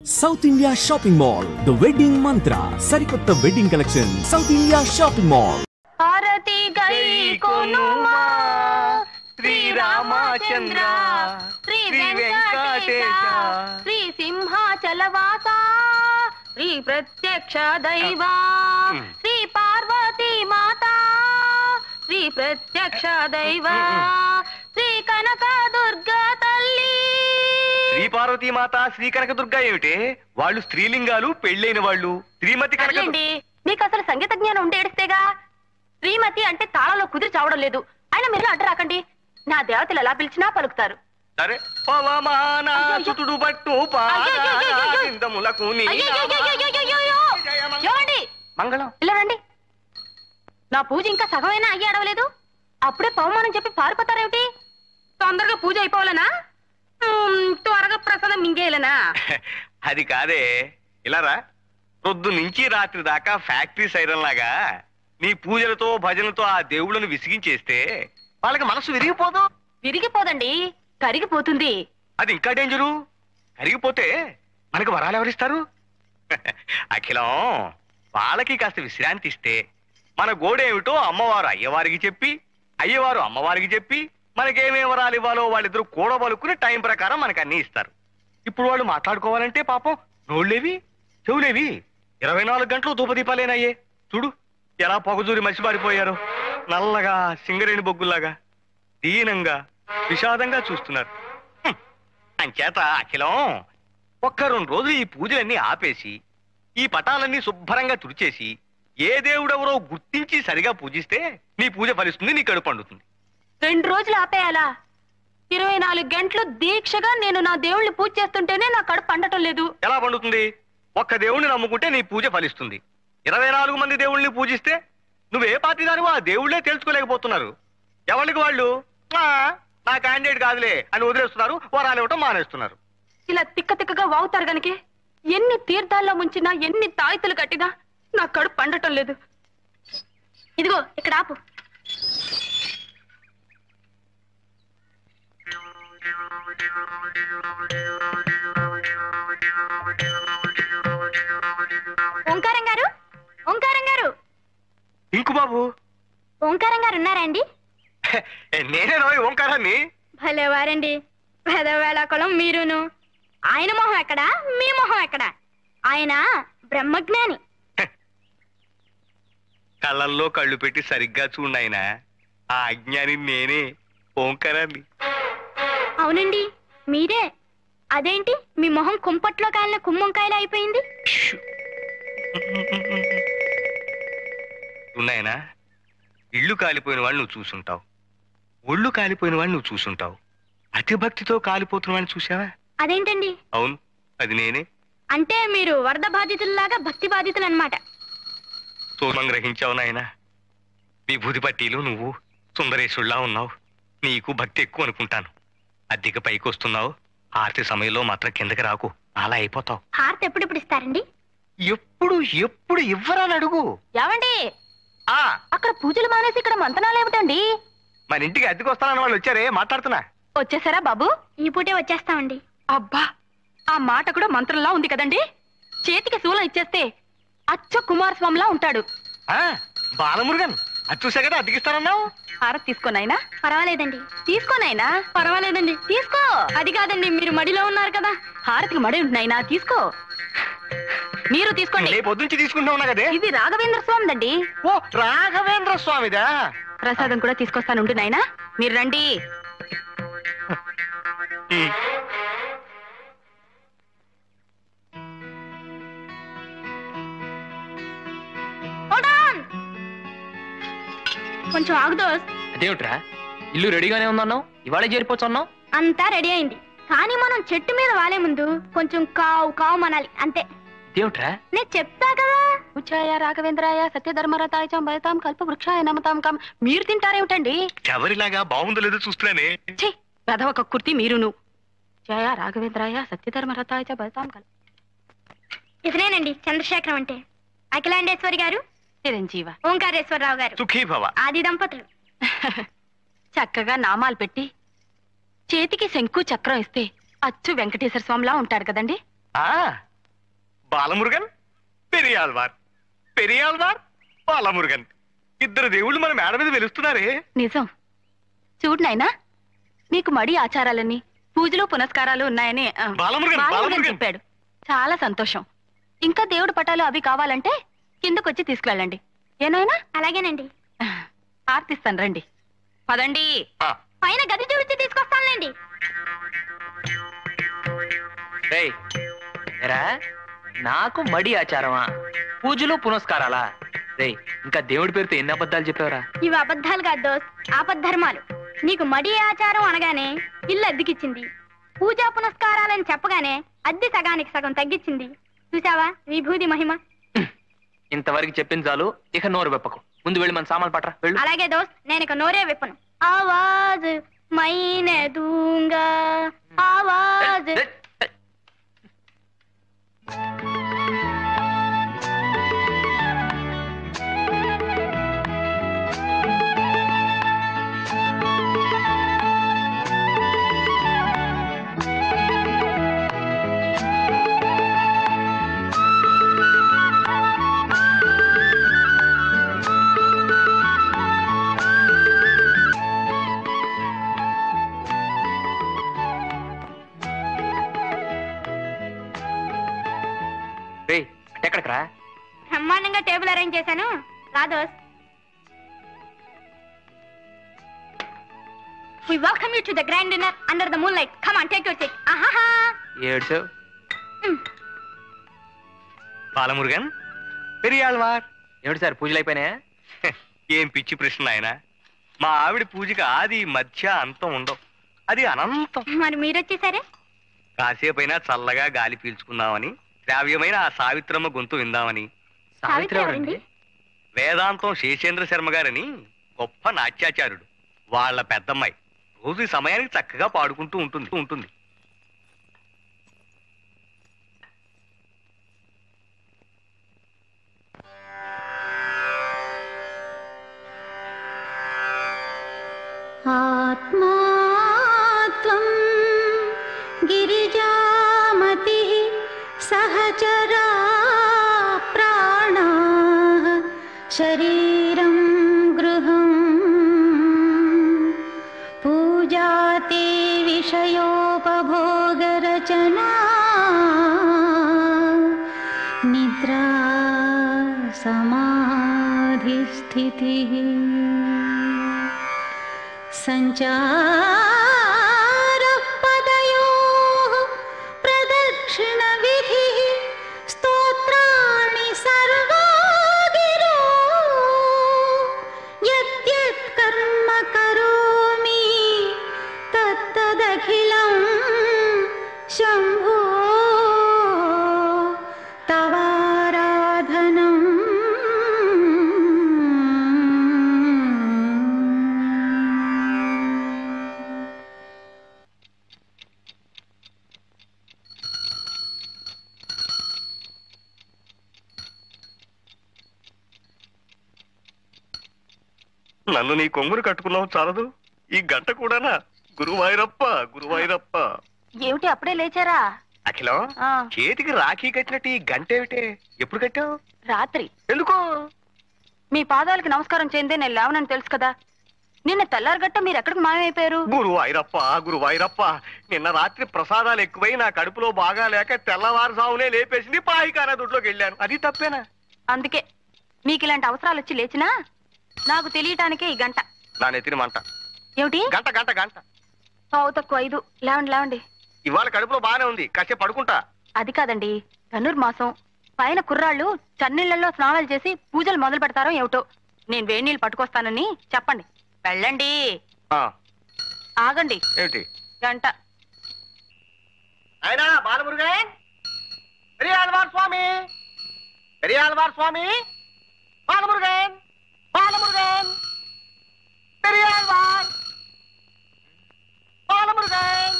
South India Shopping Mall, The Wedding Mantra, Sarikotta Wedding Collection, South India Shopping Mall. Arati gai konuma, Sri Ramachandra, Sri Venkatesha, Sri Simhachalavasa, Sri Pratyaksha Daiva, Sri Parvati Mata, Sri Pratyaksha Daiva, Sri Kanaka Durga Talli. Shri Parvati మాత శ్రీ కనక దుర్గా ఏమిటే? వాళ్ళు స్త్రీలింగాలు, పెళ్ళైన వాళ్ళు. శ్రీమతి కనక మీకు అసలు సంగీత జ్ఞానం ఉంటే ఏడిస్తేగా. శ్రీమతి అంటే తాళంలో కుదిరి చావడం లేదు. అయినా మీరు అడ్డు రాకండి. నా దేవతలు ఎలా పిలిచినా పలుకుతారు. సరే పవమానాసుతుడు బట్టు పాదములకు మంగళం. ఇలా రండి. నా పూజ ఇంకా సగమైనా అయ్యి అడవలేదు. అప్పుడే పవమానం చెప్పి పారిపోతారేమిటి? తొందరగా పూజ అయిపోవాలనా? త్వరగా ప్రసాదం మింగేయాలనా? అది కాదే, ఇలారా. పొద్దు నుంచి రాత్రి దాకా ఫ్యాక్టరీ సైరన్ లాగా నీ పూజలతో భజనలతో ఆ దేవుళ్ళను విసిగించేస్తే వాళ్ళకి మనసు విరిగిపోదు. విరిగిపోదండి, కరిగిపోతుంది. అది ఇంకా డేంజరు. కరిగిపోతే మనకు వరాలు ఎవరిస్తారు? అఖిలం, వాళ్ళకి కాస్త విశ్రాంతి ఇస్తే మన గోడేమిటో అమ్మవారు అయ్యవారికి చెప్పి, అయ్యవారు అమ్మవారికి చెప్పి మనకేమేం వరాలు ఇవ్వాలో వాళ్ళిద్దరూ కూడబలుకుని టైం ప్రకారం మనకు అన్ని ఇస్తారు. ఇప్పుడు వాళ్ళు మాట్లాడుకోవాలంటే పాపం నోళ్ళేవి చెవులేవి 24 గంటలు ధూపదీపాలేనయ్యే. చూడు ఎలా పొగజూరి మసిబారిపోయారు. నల్లగా సింగరేణి బొగ్గుల్లాగా దీనంగా విషాదంగా చూస్తున్నారు. అంచేత అఖిలం, ఒక్క 2 రోజులు ఈ పూజలన్నీ ఆపేసి ఈ పటాలన్నీ శుభ్రంగా తుడిచేసి ఏ దేవుడెవరో గుర్తించి సరిగా పూజిస్తే నీ పూజ ఫలిస్తుంది, నీ కడుపు పండుతుంది. 2 రోజులు ఆపేయాలా? 24 గంటలు దీక్షగా నేను నా దేవుళ్ళని పూజ చేస్తుంటేనే నా కడుపు పండటం లేదు. ఎలా పండుతుంది? ఒక్క దేవుణ్ణి నమ్ముకుంటే నీ పూజ ఫలిస్తుంది. 24 మంది దేవుళ్ళని పూజిస్తే నువ్వే పార్టీ దానివో ఆ దేవుళ్లే తెలుసుకోలేకపోతున్నారు. ఎవరికి వాళ్ళు నా క్యాండిడేట్ కాదులే అని వదిలేస్తున్నారు, వరాలు ఇవ్వటం మానేస్తున్నారు. ఇలా తిక్క తిక్కగా వాగుతారు గనకే ఎన్ని తీర్థాల్లో ముంచినా, ఎన్ని తాయితులు కట్టినా నా కడుపు పండటం లేదు. ఇదిగో ఇక్కడ ఆపు. ఓంకారం గారు, ఓంకారం గారు. ఇంకు బాబు. ఓంకారం గారు ఉన్నారండి? నేనే రోయ్ ఓంకారాన్ని. భలేవారండి, పెదవేళకులం మీరును. ఆయన మొహం ఎక్కడా, మీ మొహం ఎక్కడా? ఆయన బ్రహ్మజ్ఞాని. కళ్ళల్లో కళ్ళు పెట్టి సరిగ్గా చూడాయన. ఆ అజ్ఞాని నేనే, ఓంకారాన్ని. అవునండి, మీరే. అదేంటి మీ మొహం కుంపట్లో కాలిన కుమ్మంకాయలు అయిపోయింది? ఉన్నాయనా, ఇళ్ళు కాలిపోయిన వాళ్ళు నువ్వు చూసుంటావు, ఒళ్ళు కాలిపోయిన వాళ్ళు నువ్వు చూసుంటావు. అతి భక్తితో కాలిపోతున్న వాళ్ళని చూసావా? అదేంటండి? అవును, అది నేనే. అంటే మీరు వరద బాధితుల్లాగా భక్తి బాధితులు అన్నమాట. సోమం గ్రహించావు నాయన. విభూతి పట్టీలు నువ్వు సుందరేశుల్లా ఉన్నావు. నీకు భక్తి ఎక్కువ అనుకుంటాను. అద్దెకి పైకి వస్తున్నావు, హారతి సమయంలో మాత్రం కిందకి రాకు, అలా అయిపోతావు. హారతి ఎప్పుడెప్పుడు ఇస్తారండి? ఎప్పుడు ఎప్పుడు ఇవ్వరని అడుగు. ఏమండి, అక్కడ పూజలు మానేసి ఇక్కడ మంతనాలు ఏమిటండి? మన ఇంటికి అద్దెకి వస్తానన్న వాళ్ళు వచ్చారే, మాట్లాడుతున్నా. వచ్చేసారా బాబు? ఈ పూటే వచ్చేస్తామండి. అబ్బా, ఆ మాట కూడా మంత్రంలా ఉంది కదండి. చేతికి శూలం ఇచ్చేస్తే అచ్చ కుమారస్వామిలా ఉంటాడు. బాలమురుగన్, అది చూసా కదా అద్దెకిస్తానన్నావు. హారతి తీసుకోనైనా? పర్వాలేదండి. తీసుకోనైనా? పర్వాలేదండి. తీసుకో. అది కాదండి, మీరు మడిలో ఉన్నారు కదా. హారతికి మడి ఉంటున్నాయినా, తీసుకో. మీరు తీసుకోండి. పొద్దుంచి తీసుకుంటున్నా కదే. ఇది రాఘవేంద్ర స్వామిదండి. ఓ, రాఘవేంద్ర స్వామిదా? ప్రసాదం కూడా తీసుకొస్తానుండు నాయనా, మీరు రండి. కొంచెం ఆగుదో. అదేమిట్రా, ఇల్లు రెడీగానే ఉందన్నావు, ఇవాళే చేరిపోవచ్చు అన్నావు. అంతా రెడీ అయింది, కానీ మనం చెట్టు మీద వాలే ముందు కొంచెం కావు కావు మనాలి అంతే. అదేమిట్రా? నేను చెప్తా కదా. ఉచ్చాయ రాఘవేంద్రాయ సత్యధర్మరతాయ చ భయతాం కల్ప వృక్షాయ నమతాం కాం. మీరు తింటారేమిటండి? ఎవరిలాగా బాగుందో లేదో చూస్తున్నానే. పెదవ కక్కుర్తి మీరును. జయ రాఘవేంద్రాయ సత్యధర్మరతాయ చ భయతాం కల్ప. ఇతనేనండి చంద్రశేఖరం అంటే. అఖిలాండేశ్వరి గారు, చిరంజీవ. ఓంకారేశ్వరరావు గారు, సుఖీ భవ. ఆది దంపతులు. చక్కగా నామాలు పెట్టి చేతికి శంకు చక్రం ఇస్తే అచ్చు వెంకటేశ్వర స్వామిలా ఉంటాడు కదండి. బాలమురుగన్ పెరియాళ్వార్, పెరియాళ్వార్ బాలమురుగన్, ఇద్దరు దేవుళ్ళు మన మేడ మీద వెలుస్తున్నారే. నిజం. చూడు నాయనా, నీకు మడి ఆచారాలని పూజలు పునస్కారాలు ఉన్నాయని బాలమురుగన్ చెప్పాడు. చాలా సంతోషం. ఇంకా దేవుడు పటాలు అవి కావాలంటే కిందకొచ్చి తీసుకువెళ్ళండి. ఏనాయనా? అలాగేనండి. ఆర్తిస్తాను, రండి. పదండి. పైన గది చూపించి తీసుకొస్తానులేండి. నాకు మడి ఆచారమా, పూజలు పునస్కారాలా? రే, ఇంకా దేవుడి పేరుతో ఎన్ని అబద్ధాలు చెప్పావరా? ఇవి అబద్ధాలు కాదు దోస్త్, ఆపద్ధర్మాలు. నీకు మడి ఆచారం అనగానే ఇల్లు అద్దెకిచ్చింది, పూజా పునస్కారాలని చెప్పగానే అద్దె సగానికి సగం తగ్గించింది. చూసావా విభూది మహిమ? ఇంతవరకు చెప్పింది చాలు, ఇక నోరు వెప్పకు. ముందు వెళ్ళి మన సామాన్లు పట్రా, వెళ్ళు. అలాగే దోస్త్, నేను ఇక నోరే విప్పను. ఆవాజ్ మైనే దూంగా, ఆవాజ్. ఎక్కడికరా? బ్రహ్మాండంగా టేబుల్ అరేంజ్ చేశాను, రా దోస్త్. We welcome you to the grand dinner under the moonlight. Come on, take your seat. Ahaha. ఏడ్చో. Balamurugan Periyalvar. ఏమిటి సార్, పూజలు అయిపోయినాయా? ఏం పిచ్చి ప్రశ్న ఆయన. మా ఆవిడ పూజకి ఆది మధ్య అంతం ఉండవు, అది అనంతం. మరి మీరొచ్చేసరే? కాసేపైనా చల్లగా గాలి పీల్చుకుందామని, శ్రావ్యమైన ఆ సావిత్రమ్మ గొంతు విందామని. వేదాంతం శేషేంద్ర శర్మ గారని గొప్ప నాట్యాచార్యుడు, వాళ్ళ పెద్దమ్మాయి రోజు ఈ సమయానికి చక్కగా పాడుకుంటూ ఉంటుంది. ఆత్మాత్వం గిరిజామతి సహచరా ప్రాణా శరీరం గృహం పూజాతే విషయోపభోగరచనా నిద్రా సమాధిస్థితిః సంచారః పదయోః ప్రదక్షిణ విధిః స్తోత్రాణి సర్వా గిరో యద్యత్ కర్మ కరోమి తత్తదఖిలం శంభో తవారాధనం. నన్ను నీ కొంగురు కట్టుకున్నావు చాలదు, ఈ గంట కూడానా? గురువాయూరప్ప, గురువాయూరప్ప. ఏమిటి అప్పుడే లేచారా? అఖిలం, చేతికి రాఖీ కట్టినట్టు ఈ గంట ఏమిటే? ఎప్పుడు కట్టావు? రాత్రి. ఎందుకు? మీ పాదాలకు నమస్కారం చేయందే నేను లేవనని తెలుసు కదా. నిన్న తెల్లారగట్ట మీరు ఎక్కడికి మాయమైపోయారు? గురువాయూరప్ప, గురువాయూరప్ప. నిన్న రాత్రి ప్రసాదాలు ఎక్కువై నా కడుపులో బాగా లేక తెల్లవారుజామునే లేపేసింది, పాయికానా దొడ్లోకి వెళ్ళాను. అది తప్పేనా? అందుకే మీకు ఇలాంటి అవసరాలు వచ్చి లేచినా నాకు తెలియటానికే ఈ గంట. నా నెత్తిన మంట. ఏమిటి? గంట గంట గంట. పావు తక్కువ 5. లేవండి లేవండి. ఇవాళ కడుపులో బాగానే ఉంది, కాసేపు పడుకుంటా. అది కాదండి, ధనుర్మాసం పైన కుర్రాళ్ళు చన్నీళ్లలో స్నానాలు చేసి పూజలు మొదలు పెడతారో ఏమిటో. నేను వేడి నీళ్ళు పట్టుకొస్తానని చెప్పండి. వెళ్ళండి. ఆగండి. ఏమిటి? గంట. అయినా బాలమురుగన్, పెరియాళ్వార్ స్వామి, పెరియాళ్వార్ స్వామి, బాలమురుగన్, బాలమురుగన్, పెరియాళ్వార్, బాలమురుగన్,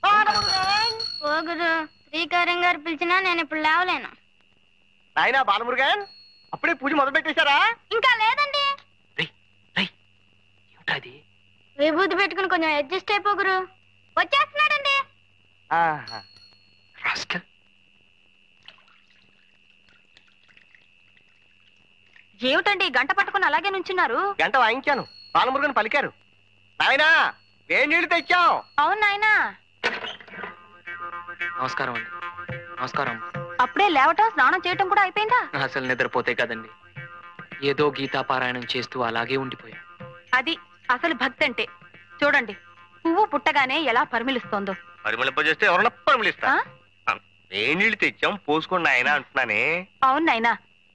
బాలమురుగన్. ఓ గురు, శ్రీకారం గారు పిలిచినా నేను ఇప్పుడు లేవలేను. నాయనా బాలమురుగన్, అప్పుడే పూజ మొదలు పెట్టేశారా? ఇంకా లేదండి. విభూతి పెట్టుకుని కొంచెం అడ్జస్ట్ అయిపో గురు. వచ్చేస్తున్నాడండి. ఏమిటండి గంట పట్టుకుని అలాగే నుంచున్నారు? గంట వాయించాను, పాలమురుగని పలికారు. నాయనా వేడి నీళ్లు తెచ్చాం. అవును నాయనా. నమస్కారం అండి. నమస్కారం. అప్పుడే లేవటం స్నానం చేయటం కూడా అయిపోయిందా? అసలు నిద్రపోతే కదండి, ఏదో గీతాపారాయణం చేస్తూ అలాగే ఉండిపోయా. అది అసలు భక్తి అంటే. చూడండి పువ్వు పుట్టగానే ఎలా పరిమిలిస్తోందో. పరిమళింపజేస్తే ఎవరన్నా పరిమళిస్తా. వేడి నీళ్లు తెచ్చాం, పోసుకోండి ఆయన అంటున్నానే. అవును నాయనా,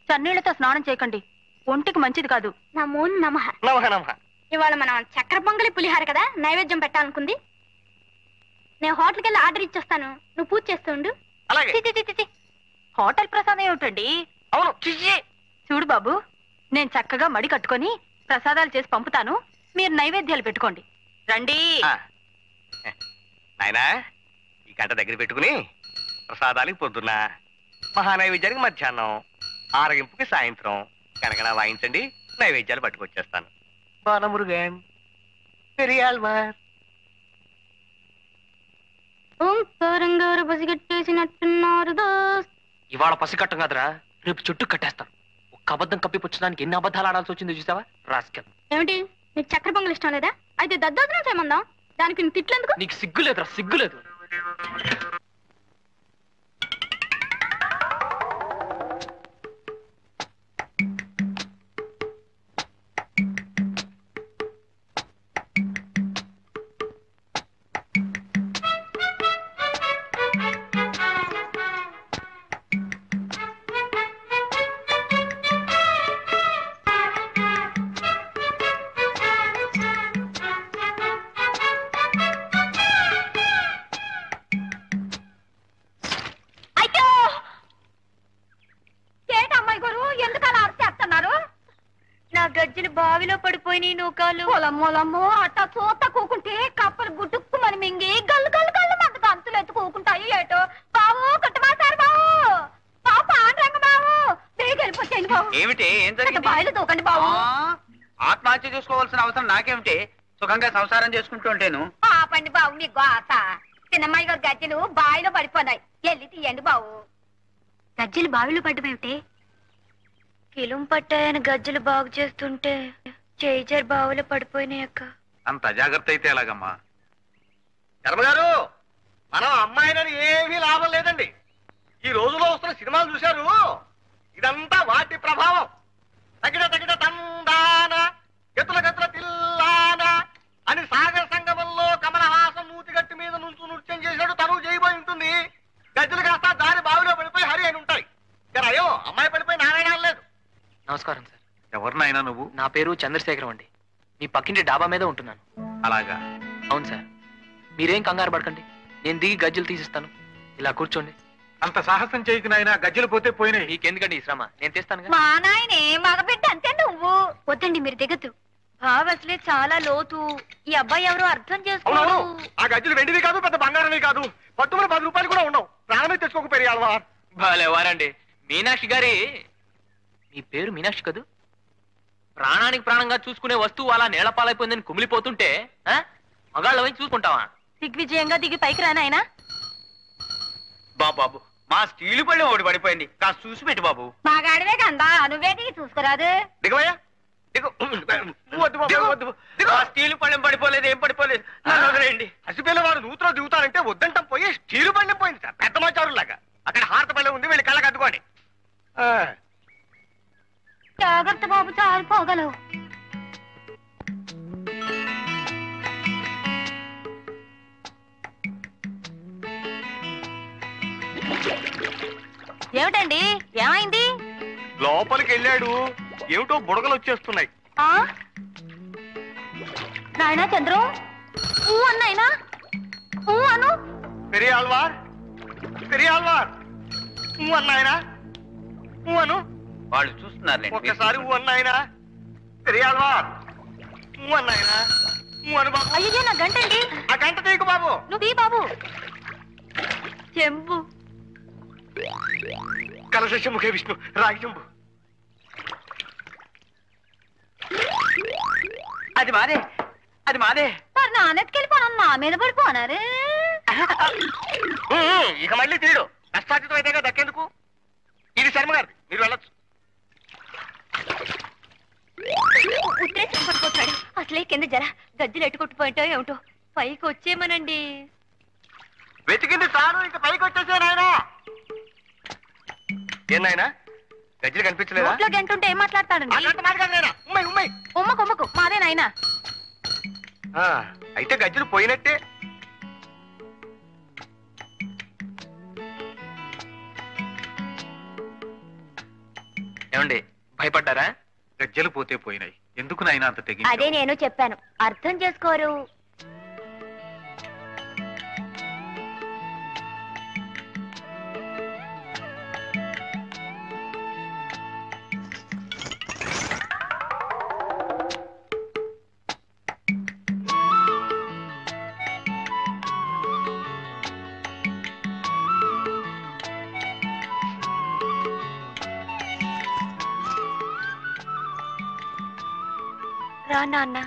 చన్నీళ్లతో స్నానం చేయకండి, ఒంటికి మంచిది కాదు. నమో నమః. నమః నమః. ఇవాళ మనం చక్కెర పొంగలి పులిహార కదా నైవేద్యం పెట్టాలనుకుంది. నేను హోటల్కి వెళ్ళి ఆర్డర్ ఇచ్చొస్తాను, నువ్వు పూజ చేస్తుండు. అలాగే. హోటల్ ప్రసాదం ఏమిటండి? అవును. చూడు బాబు, నేను చక్కగా మడి కట్టుకొని ప్రసాదాలు చేసి పంపుతాను, మీరు నైవేద్యాలు పెట్టుకోండి. రండి. నాయనా ఈ గంట దగ్గర పెట్టుకుని ప్రసాదానికి పొద్దున్న, మహానైవేద్యానికి మధ్యాహ్నం, ఆరగింపుకి సాయంత్రం కనకన వాయించండి, నైవేద్యాలు పట్టుకొచ్చేస్తాను. బాలమురుగన్ పెరియాల్వార్. ఓంకారంగారు పసిగట్టేసినట్టున్నారు దోస్త్. ఇవాళ పసికట్టం కదరా, రేపు చుట్టూ కట్టేస్తాను. ఒక్క అబద్ధం కప్పిపుచ్చడానికి ఎన్ని అబద్ధాలు ఆడాల్సి వచ్చిందో చూసావా రాస్కెల్. ఏమిటి నీకు చక్కెర పొంగల్ ఇష్టం లేదా? అయితే దద్దోజనం చేయమందాం, దానికి నువ్వు తిట్లేందుకు? నీకు సిగ్గులేదురా, సిగ్గులేదు. గజ్జలు బావిలో పడిపోయినాయి నూకాలు. పొలమ్మోలమ్మో అట్టా చూత కూకుంటే కప్పలు గుట్టుక్కు మన మింగి గల్లు గల్లు గల్లు మంద గంతులు ఎత్తు కూకుంటాయి. ఏటో బావు కట్టమాసారు బావు, బావు పాండ్రంగ బావు, బేగెళ్ళిపోతాయి బావు. ఏమిటి ఏం జరిగింది? బావిలో దూకండి బావు. ఆత్మహత్య చేసుకోవాల్సిన అవసరం నాకేమిటి? సుఖంగా సంసారం చేసుకుంటుంటేను. పాపండి బావు మీ గోస. చిన్నమ్మాయి గారు గజ్జలు బావిలో పడిపోయినాయి, వెళ్ళి తీయండి బావు. గజ్జలు బావిలో పడ్డమేమిటి? కిలుం పట్టాయని గజ్జలు బాగు చేస్తుంటే చేజర్ బావులో పడిపోయినాయి అక్క. అంత అజాగ్రత్త అయితే ఎలాగమ్మా? శర్మగారు, మనం అమ్మాయినని ఏమీ లాభం లేదండి. ఈ రోజులో వస్తున్న సినిమాలు చూశారు, ఇదంతా వాటి ప్రభావం. తగిన తగిన తందాన గతుల గతుల తిల్లాన అని సాగర సంగమంలో కమలహాసం నూతిగట్టి మీద నుంచు నృత్యం చేశాడు, తను చేయబోయి ఉంటుంది. గజ్జలు కాస్త దారి బావిలో పడిపోయి హరి అని ఉంటాయి. అయ్యో అమ్మాయి పడిపోయి నారాయణ లేదు. నమస్కారం సార్. ఎవరినైనా నువ్వు? నా పేరు చంద్రశేఖరం అండి, మీ పక్కింటి డాబా మీద ఉంటున్నాను. అలాగా? అవును సార్. మీరేం కంగారు పడకండి, నేను దిగి గజ్జలు తీసిస్తాను. ఇలా కూర్చోండి. అంత సాహసం చేయకు నాయనా, గజ్జలు పోతే పోయినాయి. మీకెందుకండి ఈ శ్రమ, నేను తెస్తాను. మా నాయనే మగబిడ్డ అంతే నువ్వు. వద్దండి మీరు దిగద్దు, బావ అసలే చాలా లోతు. ఈ అబ్బాయి ఎవరో అర్థం చేసుకోడు. ఆ గజ్జలు వెండివి కాదు, పెద్ద బంగారమే కాదు, పట్టుమని 10 రూపాయలు కూడా ఉండవు. ప్రాణమే తెచ్చుకోక పెరియాలవా. భలేవారండి మీనాక్షి గారి. మీ పేరు మీనాక్షి కదూ? ప్రాణానికి ప్రాణంగా చూసుకునే వస్తువు అలా నేలపాలైపోయిందని కుమిలిపోతుంటే మగాళ్ళ వైపు చూసుకుంటావా? దిగ్విజయంగా దిగి పైకి రానాయనా. బాబు మా స్టీలు పళ్ళెం ఒకటి పడిపోయింది, కాస్త చూసి పెట్టి బాబు. మాగాడివే కందా, నువ్వే దిగి చూసుకురాదు. దిగవయ్యా దిగు. స్టీలు పళ్ళెం పడిపోలేదు, ఏం పడిపోలేదు. వదిలేయండి. హసిపిల్ల వారు నూతులో దిగుతారంటే వద్దంటాం పోయి స్టీలు పళ్ళెం పోయింది సార్, పెద్ద మాచారులాగా. అక్కడ హారత పళ్ళెం ఉంది, వెళ్ళి కళ్ళకి అద్దుకోండి. జాగ్రత్త బాబు, చాలిపోగలవు. ఏమిటండి, ఏమైంది? లోపలికి వెళ్ళాడు, ఏమిటో బుడగలు వచ్చేస్తున్నాయి. నాయనా చంద్రం, అన్నాయనా అను. పెరియాల్వార్ పెరియాల్వార్ అన్నాయనా అను. వాళ్ళు చూస్తున్నారు. ఒక్కసారి అన్నాయనా పెరియాల్వార్ అన్నాయనా అను బాబు. అయ్యో నా గంట అండి. ఆ గంట తీయకు బాబు. నువ్వు తీ బాబు. చెంబు. కలశముఖే విష్ణు రాగి చెంబు. అది మాదే, అది మాదే. మరి నాన్నెత్తుకెళ్ళిపోను, నా మీద పడిపోనారు. ఇక మళ్ళీ తీయడు, కష్టార్జితం అయితే దక్కేందుకు. ఇది శర్మ గారు, మీరు వెళ్ళొచ్చు. కింద జర గజ్జలు ఎట్టుకొట్టుపోయింటో ఏమిటో పైకి వచ్చేమనండి. వెతికింది చాలు, ఇంకా పైకి వచ్చేసే నాయనా. ఏం నాయనా గజ్జలు కనిపించలేదా? రోడ్లో గంటుంటే ఏం మాట్లాడతాడండి? ఉమ్మకు ఉమ్మకు మాదే నాయనా. అయితే గజ్జలు పోయినట్టే. ఏమండి భయపడ్డారా? గజ్జలు పోతే పోయినాయి, ఎందుకు నాయన అంత తెగి? అదే నేను చెప్పాను, అర్థం చేసుకోరు. రా నాన్న.